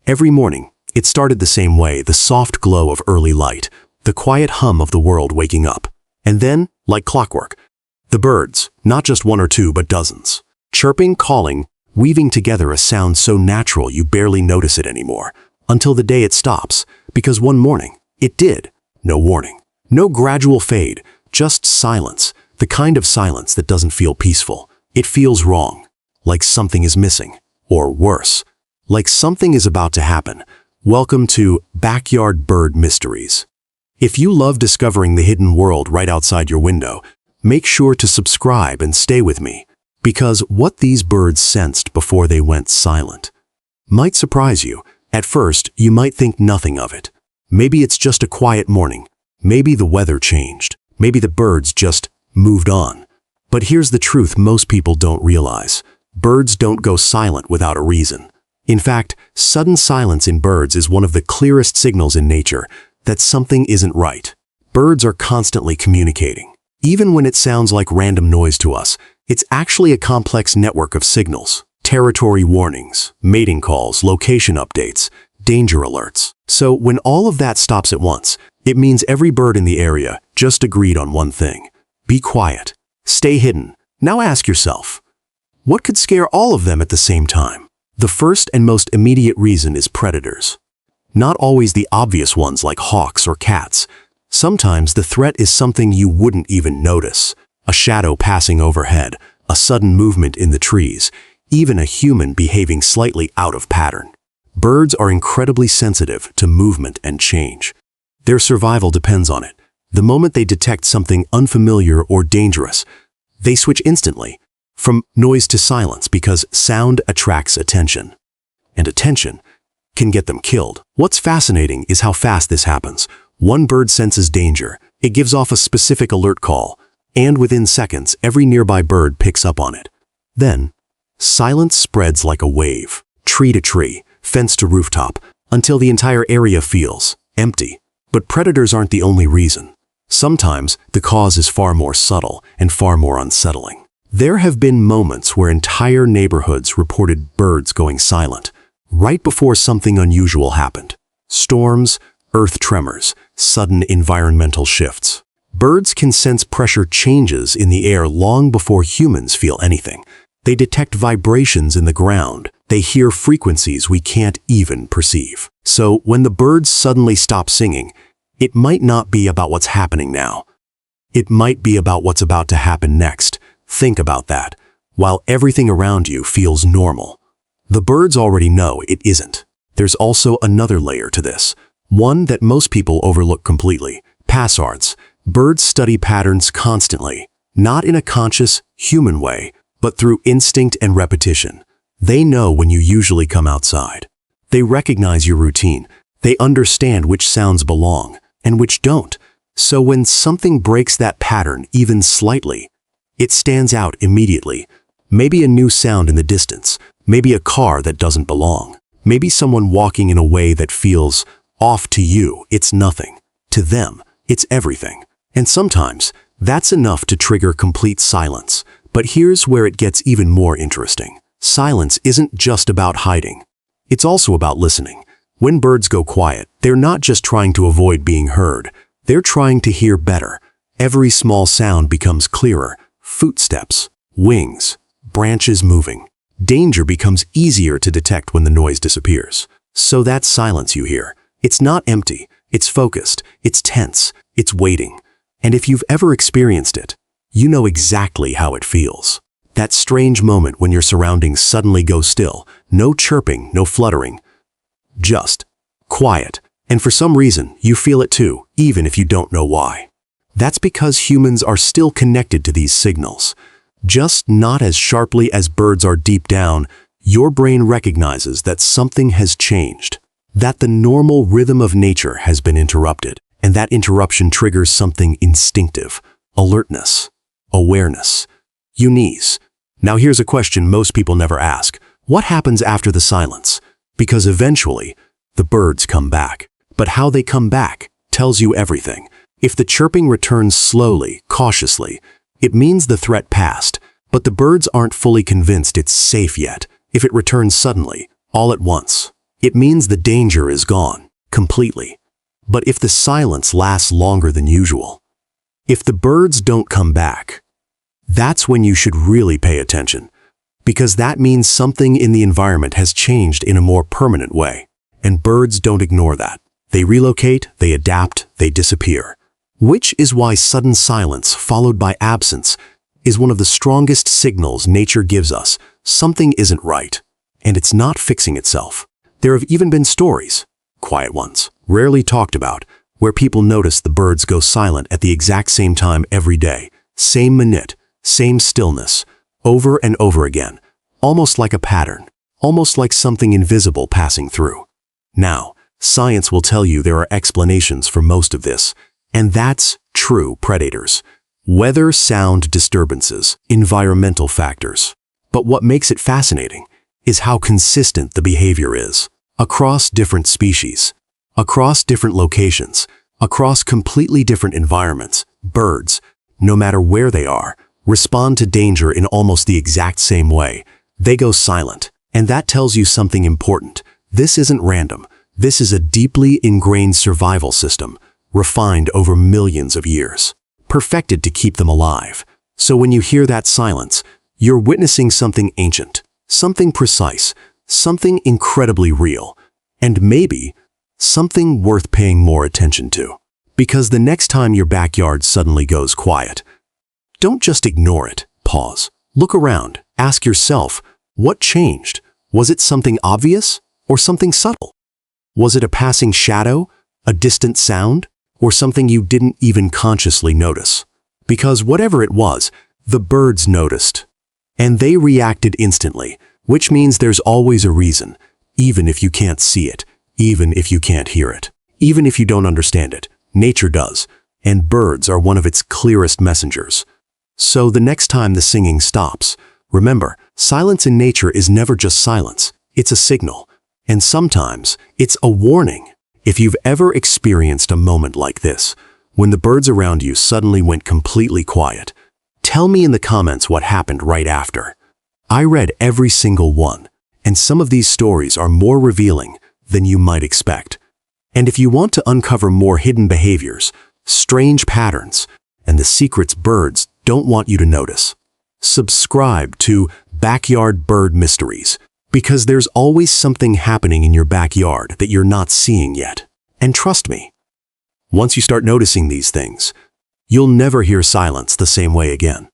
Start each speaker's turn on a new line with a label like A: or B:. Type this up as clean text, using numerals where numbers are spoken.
A: Every morning, it started the same way, the soft glow of early light, the quiet hum of the world waking up. And then, like clockwork, the birds, not just one or two, but dozens, chirping, calling, weaving together a sound so natural you barely notice it anymore, until the day it stops, because one morning, it did. No warning. No gradual fade, just silence, the kind of silence that doesn't feel peaceful. It feels wrong, like something is missing, or worse, like something is about to happen. Welcome to Backyard Bird Mysteries. If you love discovering the hidden world right outside your window, make sure to subscribe and stay with me, because what these birds sensed before they went silent might surprise you. At first, you might think nothing of it. Maybe it's just a quiet morning. Maybe the weather changed. Maybe the birds just moved on. But here's the truth most people don't realize. Birds don't go silent without a reason. In fact, sudden silence in birds is one of the clearest signals in nature that something isn't right. Birds are constantly communicating. Even when it sounds like random noise to us, it's actually a complex network of signals. Territory warnings, mating calls, location updates, danger alerts. So when all of that stops at once, it means every bird in the area just agreed on one thing. Be quiet. Stay hidden. Now ask yourself, what could scare all of them at the same time? The first and most immediate reason is predators. Not always the obvious ones like hawks or cats. Sometimes the threat is something you wouldn't even notice. A shadow passing overhead, a sudden movement in the trees, even a human behaving slightly out of pattern. Birds are incredibly sensitive to movement and change. Their survival depends on it. The moment they detect something unfamiliar or dangerous, they switch instantly from noise to silence because sound attracts attention. And attention can get them killed. What's fascinating is how fast this happens. One bird senses danger. It gives off a specific alert call, and within seconds, every nearby bird picks up on it. Then, silence spreads like a wave, tree to tree, fence to rooftop, until the entire area feels empty. But predators aren't the only reason. Sometimes the cause is far more subtle and far more unsettling. There have been moments where entire neighborhoods reported birds going silent, right before something unusual happened. Storms, earth tremors, sudden environmental shifts. Birds can sense pressure changes in the air long before humans feel anything. They detect vibrations in the ground. They hear frequencies we can't even perceive. So when the birds suddenly stop singing, it might not be about what's happening now. It might be about what's about to happen next. Think about that. While everything around you feels normal, the birds already know it isn't. There's also another layer to this, one that most people overlook completely. Passards. Birds study patterns constantly, not in a conscious, human way, but through instinct and repetition. They know when you usually come outside. They recognize your routine. They understand which sounds belong and which don't. So when something breaks that pattern even slightly, it stands out immediately. Maybe a new sound in the distance, maybe a car that doesn't belong, maybe someone walking in a way that feels off. To you, it's nothing. To them, it's everything. And sometimes, that's enough to trigger complete silence. But here's where it gets even more interesting. Silence isn't just about hiding. It's also about listening. When birds go quiet, they're not just trying to avoid being heard. They're trying to hear better. Every small sound becomes clearer. Footsteps, wings, branches moving. Danger becomes easier to detect when the noise disappears. So that silence you hear, it's not empty. It's focused. It's tense. It's waiting. And if you've ever experienced it, you know exactly how it feels. That strange moment when your surroundings suddenly go still. No chirping, no fluttering. Just quiet. And for some reason, you feel it too, even if you don't know why. That's because humans are still connected to these signals. Just not as sharply as birds are deep down. Your brain recognizes that something has changed, that the normal rhythm of nature has been interrupted, and that interruption triggers something instinctive: alertness, awareness, unease. Now here's a question most people never ask. What happens after the silence? Because eventually, the birds come back. But how they come back tells you everything. If the chirping returns slowly, cautiously, it means the threat passed. But the birds aren't fully convinced it's safe yet. If it returns suddenly, all at once, it means the danger is gone, completely. But if the silence lasts longer than usual, if the birds don't come back, that's when you should really pay attention, because that means something in the environment has changed in a more permanent way. And birds don't ignore that. They relocate, they adapt, they disappear. Which is why sudden silence followed by absence is one of the strongest signals nature gives us. Something isn't right, and it's not fixing itself. There have even been stories, quiet ones, rarely talked about, where people notice the birds go silent at the exact same time every day. Same minute, same stillness, over and over again, almost like a pattern, almost like something invisible passing through. Now, science will tell you there are explanations for most of this, and that's true predators. Weather, sound disturbances, environmental factors. But what makes it fascinating is how consistent the behavior is. Across different species, across different locations, across completely different environments, birds, no matter where they are, respond to danger in almost the exact same way. They go silent, and that tells you something important. This isn't random. This is a deeply ingrained survival system, refined over millions of years, perfected to keep them alive. So when you hear that silence, you're witnessing something ancient, something precise, something incredibly real, and maybe something worth paying more attention to. Because the next time your backyard suddenly goes quiet, don't just ignore it. Pause. Look around. Ask yourself, what changed? Was it something obvious or something subtle? Was it a passing shadow, a distant sound, or something you didn't even consciously notice? Because whatever it was, the birds noticed. And they reacted instantly, which means there's always a reason, even if you can't see it, even if you can't hear it, even if you don't understand it. Nature does, and birds are one of its clearest messengers. So the next time the singing stops, remember, silence in nature is never just silence. It's a signal. And sometimes it's a warning. If you've ever experienced a moment like this, when the birds around you suddenly went completely quiet, tell me in the comments what happened right after. I read every single one, and some of these stories are more revealing than you might expect. And if you want to uncover more hidden behaviors, strange patterns, and the secrets birds don't want you to notice, subscribe to Backyard Bird Mysteries, because there's always something happening in your backyard that you're not seeing yet. And trust me, once you start noticing these things, you'll never hear silence the same way again.